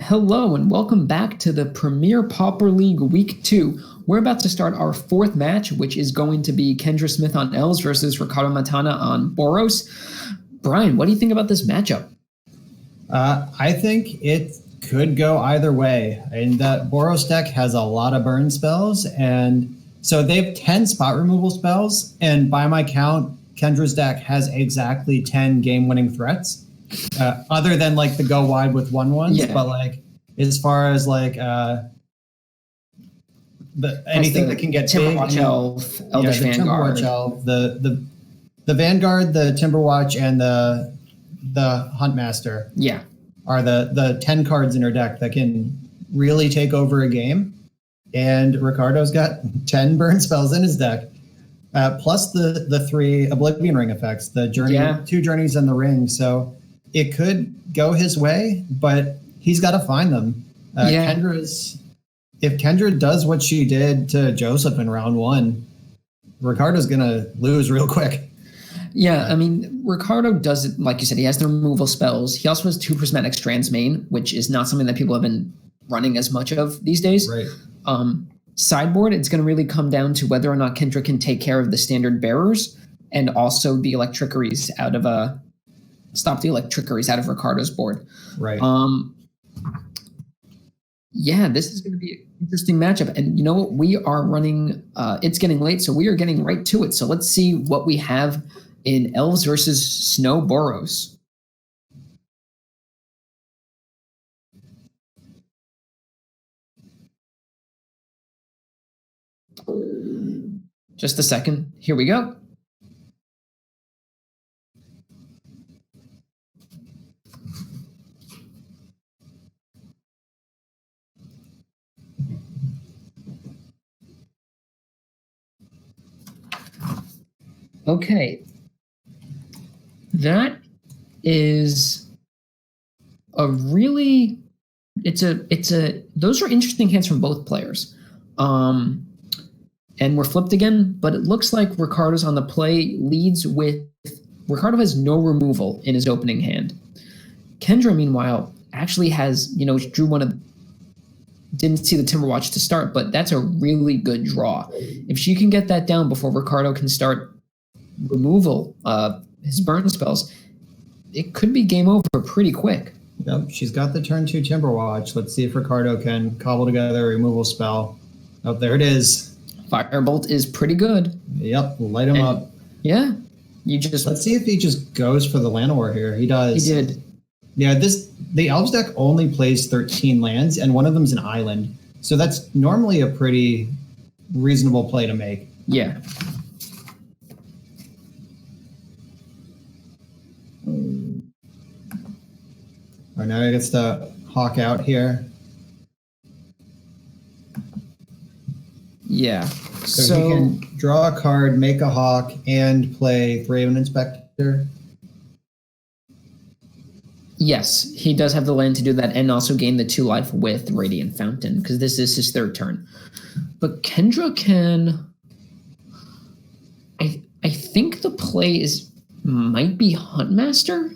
Hello and welcome back to the Premier Pauper League Week 2. We're about to start our fourth match, which is going to be Kendra Smith on Elves versus Ricardo Mattana on Boros. Brian, what do you think about this matchup? I think it could go either way. And that Boros deck has a lot of burn spells, and so they have 10 spot removal spells, and by my count, Kendra's deck has exactly 10 game-winning threats. Other than like the go wide with 1/1s, yeah. But like as far as like anything that can get Timberwatch Elf, Elvish Vanguard, Timberwatch Elf, the Vanguard, the Timberwatch, and the Huntmaster, are the 10 cards in her deck that can really take over a game. And Ricardo's got 10 burn spells in his deck, plus the 3 Oblivion Ring effects, the journey, 2 journeys in the ring. So it could go his way, but he's got to find them. If Kendra does what she did to Joseph in round 1, Ricardo's going to lose real quick. Yeah, I mean, Ricardo does it, like you said, he has the removal spells. He also has 2 Prismatic Strands main, which is not something that people have been running as much of these days. Right. Sideboard, it's going to really come down to whether or not Kendra can take care of the standard bearers and also the Electricaries out of stop the Electricaries out of Ricardo's board. Right. Yeah, this is going to be an interesting matchup. And you know what? We are running, it's getting late, so we are getting right to it. So let's see what we have in Elves versus Snow Boros. Just a second. Here we go. Okay, that is a really, those are interesting hands from both players. And we're flipped again, but it looks like Ricardo's on the play, leads with, Ricardo has no removal in his opening hand. Kendra, meanwhile, actually has, didn't see the Timberwatch to start, but that's a really good draw. If she can get that down before Ricardo can start removal, his burn spells, it could be game over pretty quick. Yep, she's got the turn 2 Timberwatch. Let's see if Ricardo can cobble together a removal spell. Oh, there it is. Firebolt is pretty good. Yep, light him up. Yeah, let's see if he just goes for the Llanowar here. He does. He did. Yeah, the Elves deck only plays 13 lands, and one of them's an island. So that's normally a pretty reasonable play to make. Yeah. All right, now he gets to hawk out here. Yeah. So he can draw a card, make a hawk, and play Thraben Inspector. Yes, he does have the land to do that and also gain the 2 life with Radiant Fountain because this is his 3rd turn. But Kendra can... I think the play might be Huntmaster?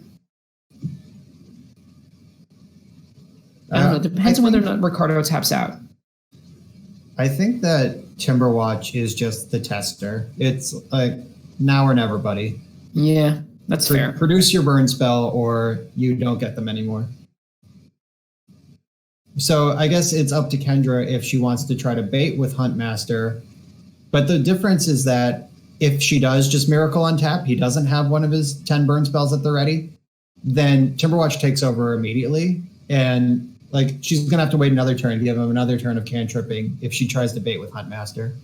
I don't know. It depends on whether or not Ricardo taps out. I think that Timberwatch is just the tester. It's like now or never, buddy. Yeah, that's fair. Produce your burn spell or you don't get them anymore. So I guess it's up to Kendra if she wants to try to bait with Huntmaster. But the difference is that if she does just Miracle on tap, he doesn't have one of his 10 burn spells at the ready, then Timberwatch takes over immediately. And like she's going to have to wait another turn to give him another turn of cantripping if she tries to bait with Huntmaster.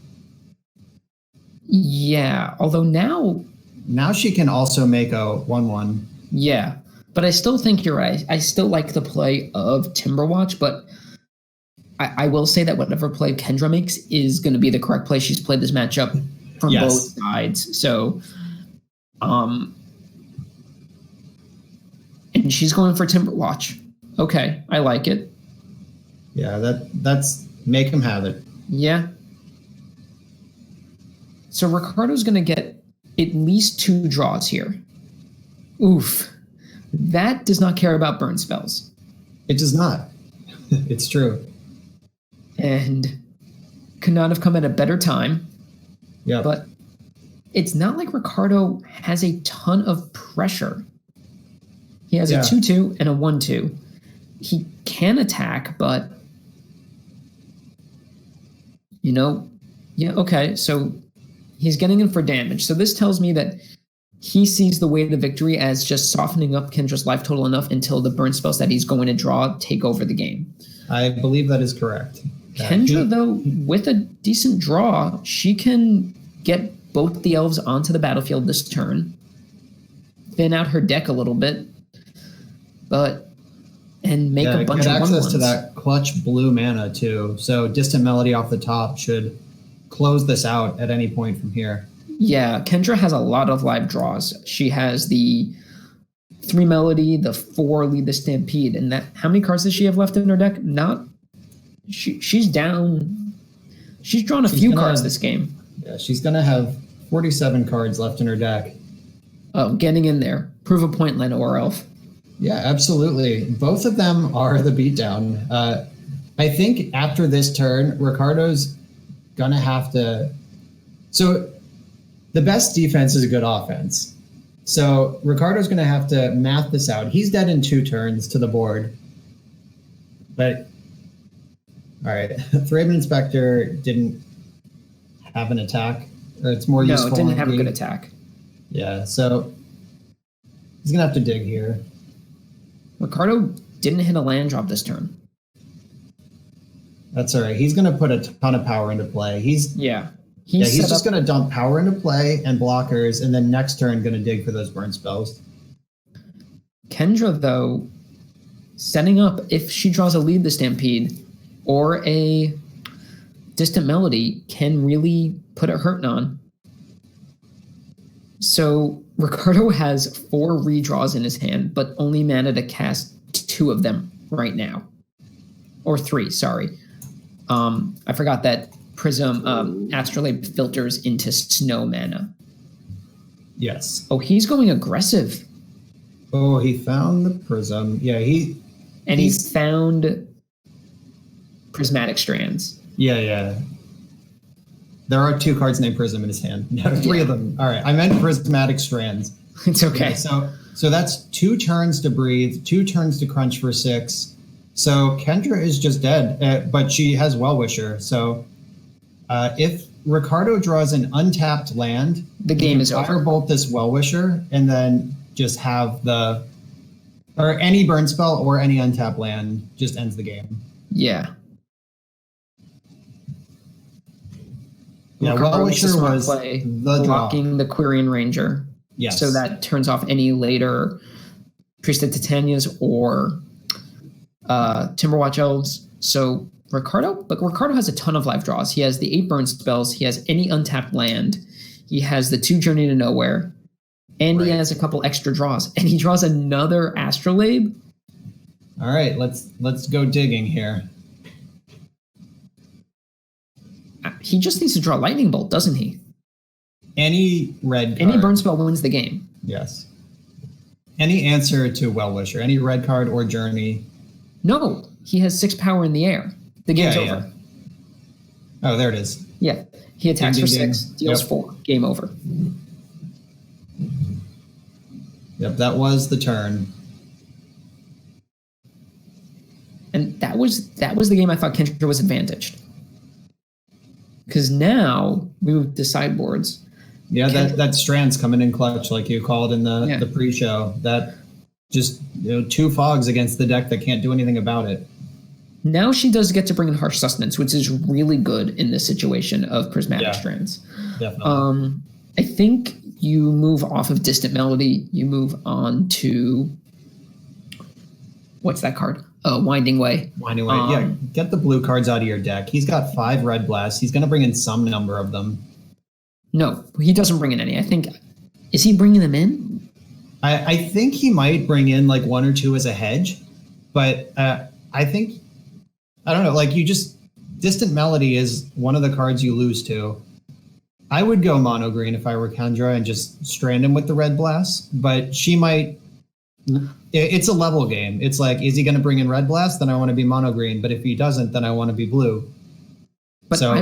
Yeah, although now she can also make a 1/1. Yeah, but I still think you're right. I still like the play of Timberwatch, but I will say that whatever play Kendra makes is going to be the correct play. She's played this matchup from both sides. So, and she's going for Timberwatch. Okay, I like it. Yeah, that's make him have it. Yeah. So Ricardo's going to get at least 2 draws here. Oof. That does not care about burn spells. It does not. It's true. And could not have come at a better time. Yeah. But it's not like Ricardo has a ton of pressure. He has a 2/2 and a 1/2. He can attack, but okay, so he's getting in for damage. So this tells me that he sees the way to victory as just softening up Kendra's life total enough until the burn spells that he's going to draw take over the game. I believe that is correct. Kendra, though, with a decent draw, she can get both the elves onto the battlefield this turn, thin out her deck a little bit, and make a bunch of access 1/1s. to that clutch blue mana too. So Distant Melody off the top should close this out at any point from here. Yeah, Kendra has a lot of live draws. She has the 3 Melody, the 4 Lead the Stampede, and that. How many cards does she have left in her deck? She's down. She's drawn a few cards this game. Yeah, she's gonna have 47 cards left in her deck. Oh, getting in there. Prove a point, Llanowar Elf. Yeah, absolutely. Both of them are the beatdown. I think after this turn, Ricardo's gonna have to. So the best defense is a good offense. So Ricardo's gonna have to math this out. He's dead in 2 turns to the board. But all right, Thraben Inspector didn't have an attack, or it's more useful. No, it didn't have a good attack. Yeah, so he's gonna have to dig here. Ricardo didn't hit a land drop this turn. That's all right. He's going to put a ton of power into play. He's just going to dump power into play and blockers, and then next turn going to dig for those burn spells. Kendra, though, setting up, if she draws a Lead the Stampede or a Distant Melody, can really put it hurting on. So Ricardo has 4 redraws in his hand, but only mana to cast 2 of them right now. Or 3, sorry. I forgot that Prism Astrolabe filters into snow mana. Yes. Oh, he's going aggressive. Oh, he found the Prism. Yeah, he found Prismatic Strands. Yeah. There are 2 cards named Prism in his hand. No, 3 of them. All right, I meant Prismatic Strands. It's okay. Yeah, so that's 2 turns to breathe, 2 turns to crunch for 6. So Kendra is just dead, but she has Wellwisher. So if Ricardo draws an untapped land, the game is over. Firebolt this Wellwisher, and then just have or any burn spell or any untapped land just ends the game. Yeah. Yeah, Wellwisher was the blocking the Quirion Ranger. Yes. So that turns off any later Priest of Titanias or Timberwatch Elves. So Ricardo has a ton of live draws. He has the 8 burn spells. He has any untapped land. He has the 2 Journey to Nowhere. And he has a couple extra draws. And he draws another Astrolabe. All right, let's go digging here. He just needs to draw Lightning Bolt, doesn't he? Any red card. Any burn spell wins the game. Yes. Any answer to Wellwisher, any red card or Journey. No, he has 6 power in the air. The game's over. Yeah. Oh, there it is. Yeah, he attacks for 6, deals 4. Game over. Yep, that was the turn. And that was the game I thought Kendra was advantaged. Because now we move to sideboards. Yeah, that Strand's coming in clutch, like you called in the pre-show. That just 2 fogs against the deck that can't do anything about it. Now she does get to bring in Harsh Sustenance, which is really good in this situation of Prismatic Strands. Definitely. I think you move off of Distant Melody. You move on to what's that card? Oh, Winding Way. Winding Way. Get the blue cards out of your deck. He's got 5 red blasts. He's going to bring in some number of them. No, he doesn't bring in any. Is he bringing them in? I think he might bring in like 1 or 2 as a hedge, but I think, I don't know, like Distant Melody is one of the cards you lose to. I would go mono green if I were Kendra and just strand him with the red blast, but she might it's a level game. It's like, is he going to bring in Red Blast? Then I want to be mono green. But if he doesn't, then I want to be blue. But so,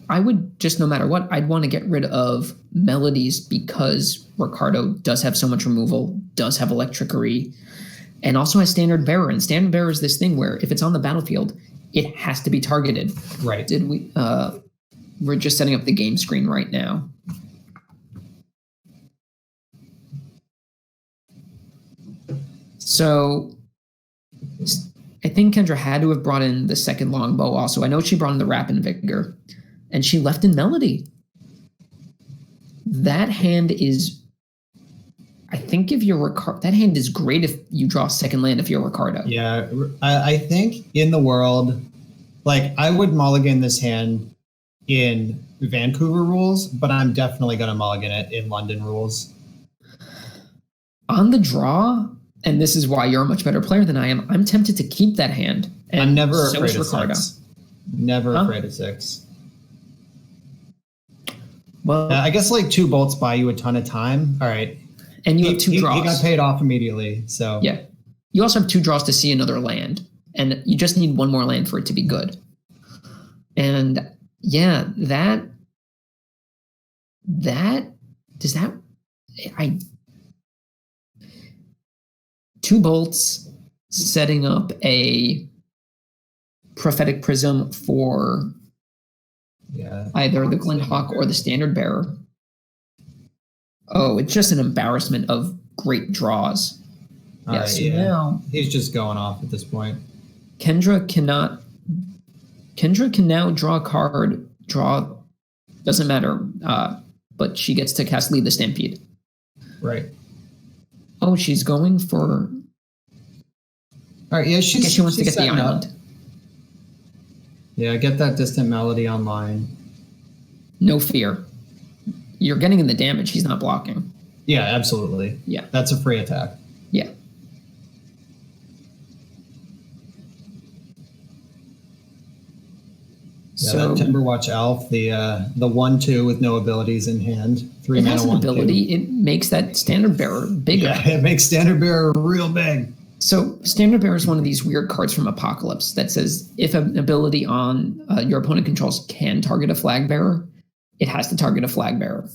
I would just, no matter what, I'd want to get rid of Melodies because Ricardo does have so much removal, does have Electrickery, and also has Standard Bearer. And Standard Bearer is this thing where if it's on the battlefield, it has to be targeted. Right. We're just setting up the game screen right now. So I think Kendra had to have brought in the second Longbow also. I know she brought in the Wrap In Vigor, and she left in Melody. That hand is, I think if you're Ricardo, that hand is great if you draw second land if you're Ricardo. Yeah, I think in the world, like I would mulligan this hand in Vancouver rules, but I'm definitely going to mulligan it in London rules. On the draw, and this is why you're a much better player than I am, I'm tempted to keep that hand. And I'm never afraid of Ricardo. 6. Never afraid of 6. Well, I guess like 2 bolts buy you a ton of time. All right. And you have 2 draws. He got paid off immediately. So yeah. You also have 2 draws to see another land. And you just need 1 more land for it to be good. And yeah, I 2 bolts setting up a Prophetic Prism for either the Glint Hawk or the Standard Bearer. Oh, it's just an embarrassment of great draws. Now he's just going off at this point. Kendra can now draw a card. Doesn't matter, but she gets to cast Lead the Stampede. Right. Oh, she's going for... All right, yeah, I guess she wants to get the island. Up. Yeah, get that Distant Melody online. No fear. You're getting in the damage. He's not blocking. Yeah, absolutely. Yeah. That's a free attack. Yeah. So that Timberwatch Elf, the 1/2 with no abilities in hand, 3 mana. It has an ability. It makes that Standard Bearer bigger. Yeah, it makes Standard Bearer real big. So Standard Bearer is one of these weird cards from Apocalypse that says if an ability on your opponent controls can target a flag bearer, it has to target a flag bearer.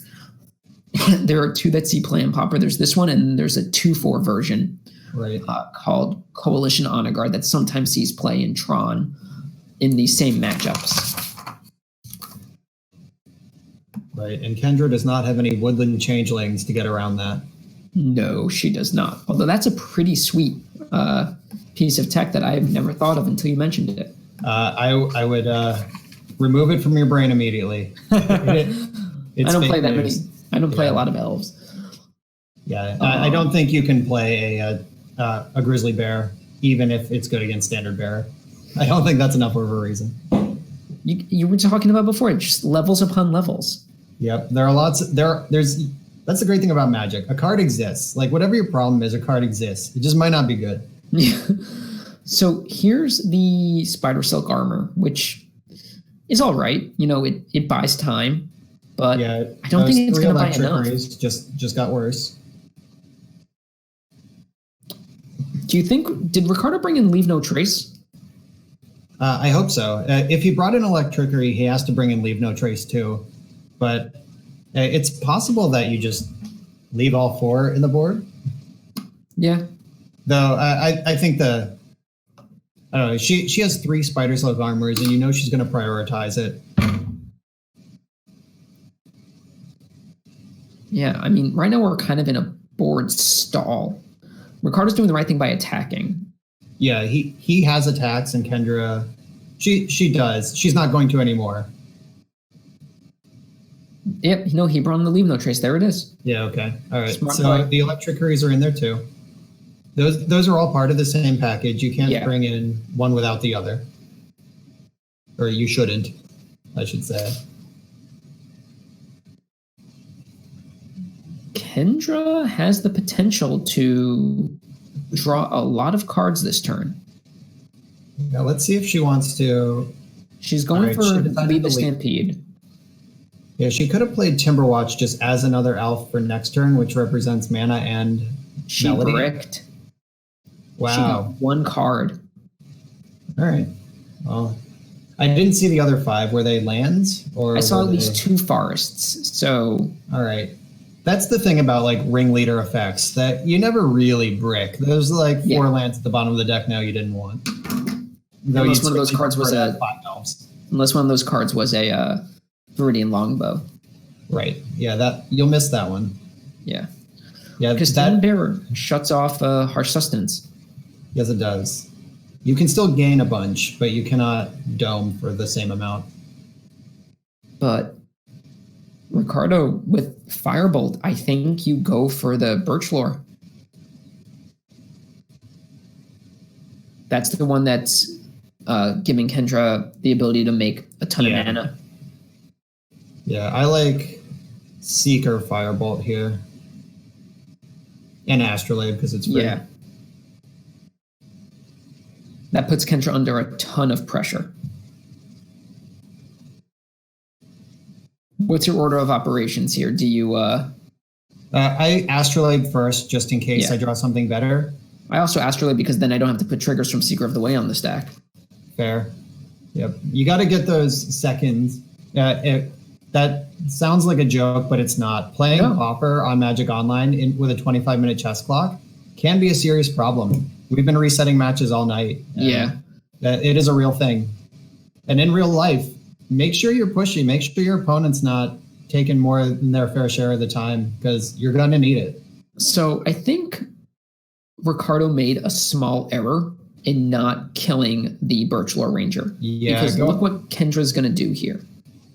There are 2 that see play in Pauper. There's this one, and there's a 2/4 version called Coalition Honor Guard that sometimes sees play in Tron in these same matchups. Right, and Kendra does not have any woodland changelings to get around that. No, she does not. Although that's a pretty sweet piece of tech that I've never thought of until you mentioned it. I would remove it from your brain immediately. I don't play that many. I don't play a lot of elves. Yeah, I don't think you can play a grizzly bear, even if it's good against Standard Bearer. I don't think that's enough of a reason. You were talking about before, just levels upon levels. Yep, there are lots. There's. That's the great thing about Magic. A card exists. Like whatever your problem is, a card exists. It just might not be good. Yeah. So here's the Spidersilk Armor, which is all right. You know, it buys time, but I don't think it's going to buy enough. Just got worse. Do you think, did Ricardo bring in Leave No Trace? I hope so. If he brought in Electrickery, he has to bring in Leave No Trace too. But it's possible that you just leave all 4 in the board. Yeah. Though I think I don't know. She has 3 Spidersilk Armors, and you know she's going to prioritize it. Yeah, I mean, right now we're kind of in a board stall. Ricardo's doing the right thing by attacking. Yeah, he has attacks, and Kendra, she does. She's not going to anymore. Yep, he brought in the Leave No Trace. There it is. Yeah, okay. All right. So the Electrickeries are in there too. Those are all part of the same package. You can't bring in one without the other. Or you shouldn't, I should say. Kendra has the potential to draw a lot of cards this turn. Now let's see if she wants to. She's going for Lead the Stampede. Yeah, she could have played Timberwatch just as another elf for next turn, which represents mana and She melody. bricked. Wow. She got 1 card. All right. Well, I didn't see the other 5. Were they lands? Or I saw at least 2 forests. So. All right. That's the thing about like ringleader effects that you never really brick. There's like 4 lands at the bottom of the deck now you didn't want. Unless one of those cards was a Viridian Longbow. Right. Yeah, that you'll miss that one. Yeah. Yeah, because that Bearer shuts off Harsh Sustenance. Yes, it does. You can still gain a bunch, but you cannot dome for the same amount. But Ricardo, with Firebolt, I think you go for the Birchlore. That's the one that's giving Kendra the ability to make a ton of mana. Yeah, I like Seeker Firebolt here. And Astrolabe because it's free. Yeah. That puts Kendra under a ton of pressure. What's your order of operations here? Do you... I Astrolabe first, just in case I draw something better. I also Astrolabe because then I don't have to put triggers from Seeker of the Way on the stack. Fair. Yep. You got to get those seconds. That sounds like a joke, but it's not. Playing Pauper on Magic Online with a 25-minute chess clock can be a serious problem. We've been resetting matches all night. It is a real thing. And in real life, make sure you're pushy. Make sure your opponent's not taking more than their fair share of the time because you're going to need it. So I think Ricardo made a small error in not killing the Birchlore Ranger. Yeah. Because look what Kendra's going to do here.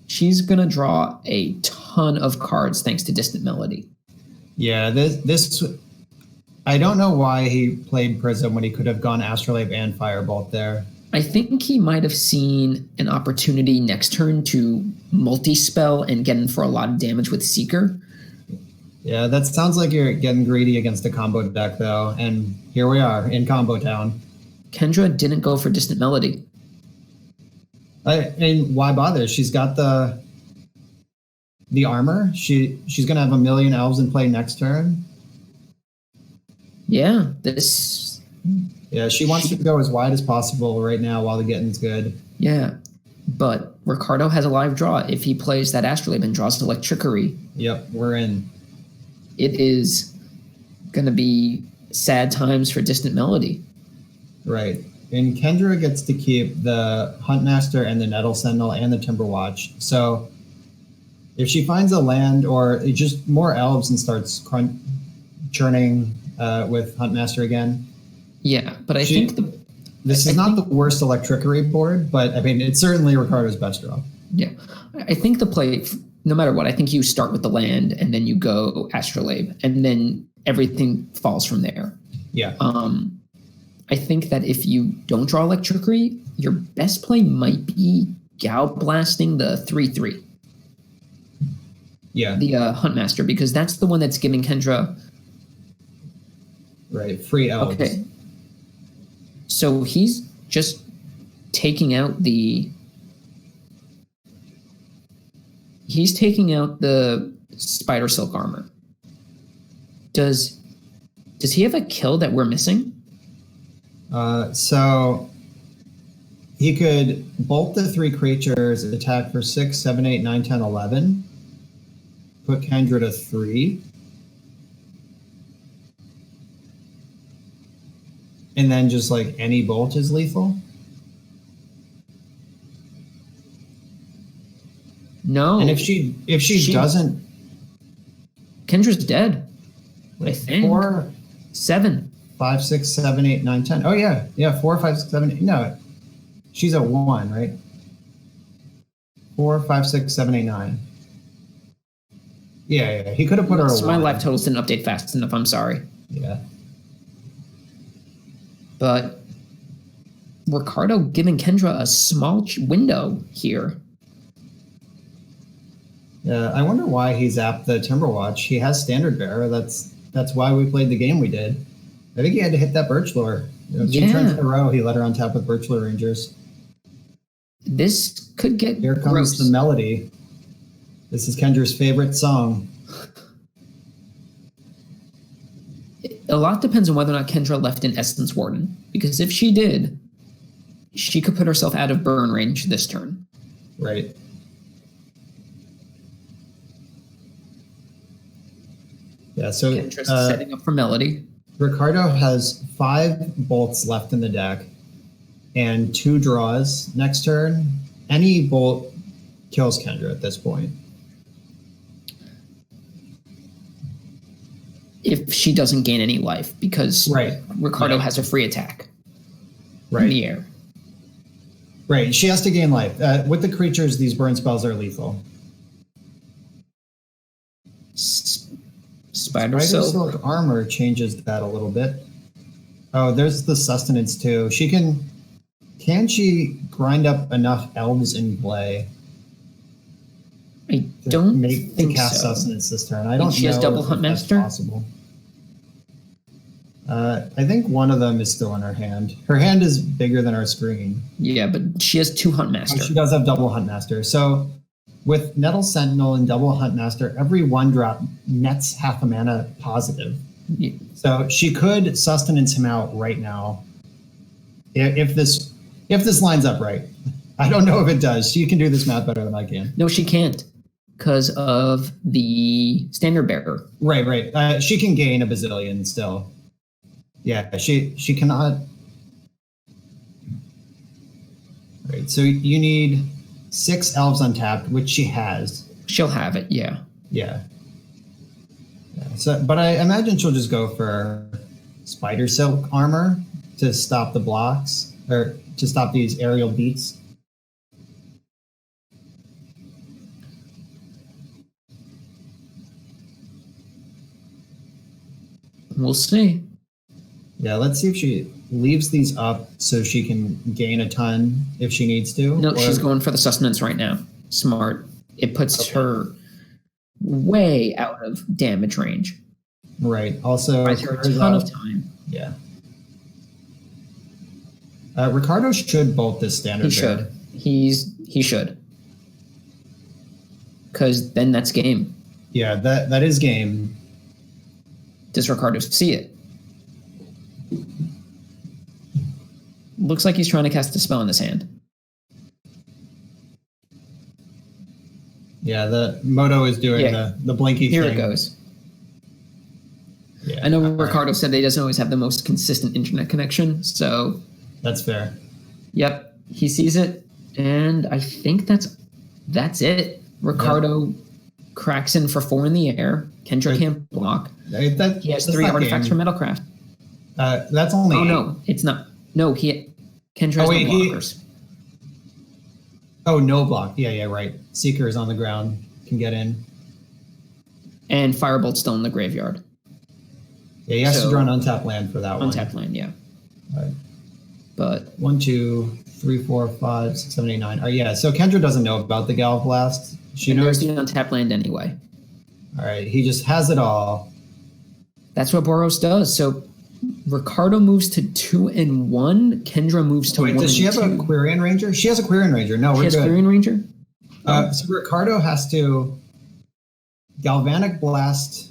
She's going to draw a ton of cards thanks to Distant Melody. Yeah, this I don't know why he played Prism when he could have gone Astrolabe and Firebolt there. I think he might have seen an opportunity next turn to multi-spell and get in for a lot of damage with Seeker. Yeah, that sounds like you're getting greedy against a combo deck, though. And here we are in Combo Town. Kendra didn't go for Distant Melody. And why bother? She's got the armor. She's gonna have 1,000,000 elves in play next turn. Yeah, she wants to go as wide as possible right now while the getting's good. Yeah, but Ricardo has a live draw. If he plays that Astrolabe and draws Electrickery, yep, we're in. It is gonna be sad times for Distant Melody. Right. And Kendra gets to keep the Huntmaster and the Nettle Sentinel and the Timberwatch. So if she finds a land or just more elves and starts churning with Huntmaster again. Yeah, but I think this is not the worst Electrickery board, but I mean, it's certainly Ricardo's best draw. Yeah. I think the play, no matter what, I think you start with the land and then you go Astrolabe and then everything falls from there. Yeah. I think that if you don't draw Electrickery, your best play might be Gal Blasting the 3/3. Yeah. The Huntmaster, because that's the one that's giving Kendra... Right, free elves. Okay. So he's just taking out the... He's taking out the Spidersilk Armor. Does he have a kill that we're missing? So he could bolt the 3 creatures, attack for 6, 7, 8, 9, 10, 11. Put Kendra to 3. And then just like any bolt is lethal? No. And if she doesn't... Kendra's dead. I think. 4, 7. 5, 6, 7, 8, 9, 10. Oh, yeah. Yeah, 4, 5, 6, 7, 8. No, she's at 1, right? 4, 5, 6, 7, 8, 9. Yeah. He could have put her at 1. My life totals didn't update fast enough. I'm sorry. Yeah. But Ricardo giving Kendra a small window here. Yeah, I wonder why he zapped the Timberwatch. He has Standard Bearer. That's why we played the game we did. I think he had to hit that Birchlore. 2 turns in a row, he let her on tap with Birchlore Rangers. This could get Here comes gross. the melody. This is Kendra's favorite song. a lot depends on whether or not Kendra left in Essence Warden. Because if she did, she could put herself out of burn range this turn. Right. Yeah, so Kendra's setting up for Melody. Ricardo has 5 bolts left in the deck and 2 draws next turn. Any bolt kills Kendra at this point. If she doesn't gain any life, because Ricardo has a free attack in the air. Right, she has to gain life. With the creatures, these burn spells are lethal. Spidersilk Armor changes that a little bit. Oh, there's the Sustenance too. She can she grind up enough elves in play? I don't think cast so. Sustenance this turn. I don't know. She has double Huntmaster? Possible. I think one of them is still in her hand. Her hand is bigger than our screen. Yeah, but she has 2 Huntmaster. Oh, she does have double Huntmaster. So with Nettle Sentinel and double Huntmaster, every 1-drop nets half a mana positive. Yeah. So she could Sustenance him out right now. If this lines up right. I don't know if it does. She can do this math better than I can. No, she can't, because of the Standard Bearer. Right. She can gain a bazillion still. Yeah, she cannot. Right, so you need 6 elves untapped, which she has. She'll have it, yeah. Yeah. So, but I imagine she'll just go for Spidersilk Armor to stop the blocks, or to stop these aerial beats. We'll see. Yeah, let's see if she leaves these up so she can gain a ton if she needs to. No, she's going for the Sustenance right now. Smart. It puts her way out of damage range. Right. Also, buys her a ton of time. Yeah. Ricardo should bolt this standard. He should. He should. Because then that's game. Yeah, that is game. Does Ricardo see it? Looks like he's trying to cast a spell in his hand. Yeah, the Moto is doing the blinky Here thing. Here it goes. Yeah, I know Ricardo said that he doesn't always have the most consistent internet connection, so... That's fair. Yep, he sees it, and I think that's it. Ricardo cracks in for 4 in the air. Kendra can't block. He has 3 artifacts from Metalcraft. That's only... Oh, no, it's not. No, Kendra has no blockers. No block. Yeah, right. Seeker is on the ground, can get in. And Firebolt's still in the graveyard. Yeah, he has to draw an untapped land for that one. Untapped land, yeah. All right. But 1, 2, 3, 4, 5, 6, 7, 8, 9. Oh, yeah. So Kendra doesn't know about the Gal Blast. She knows the untapped land anyway. All right. He just has it all. That's what Boros does. So Ricardo moves to 2 and 1. Kendra moves to 1 and 2. Does she have a Quirion Ranger? She has a Quirion Ranger. No, we're good. She has a Quirion Ranger? So Ricardo has to Galvanic Blast.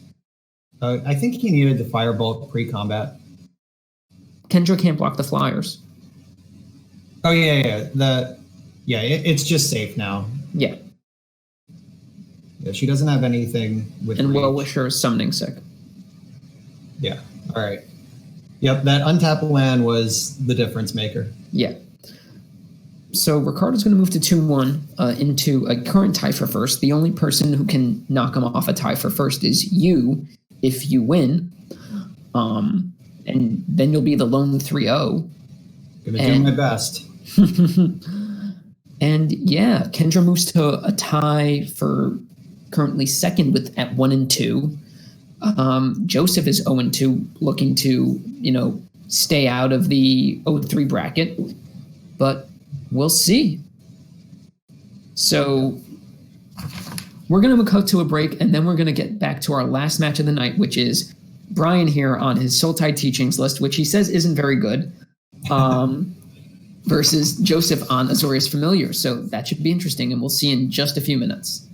I think he needed the Firebolt pre-combat. Kendra can't block the flyers. Oh, yeah. It's just safe now. Yeah. Yeah, she doesn't have anything with And reach. Wellwisher is summoning sick. Yeah, all right. Yep, that untapped land was the difference maker. Yeah. So Ricardo's going to move to 2-1 into a current tie for first. The only person who can knock him off a tie for first is you if you win. And then you'll be the lone 3-0. Gonna do my best. And yeah, Kendra moves to a tie for currently second at 1 and 2. Joseph is 0 and 2, looking to, stay out of the 0-3 bracket. But we'll see. So we're going to cut to a break, and then we're going to get back to our last match of the night, which is Brian here on his Soul Tide Teachings list, which he says isn't very good, versus Joseph on Azorius Familiar. So that should be interesting, and we'll see in just a few minutes.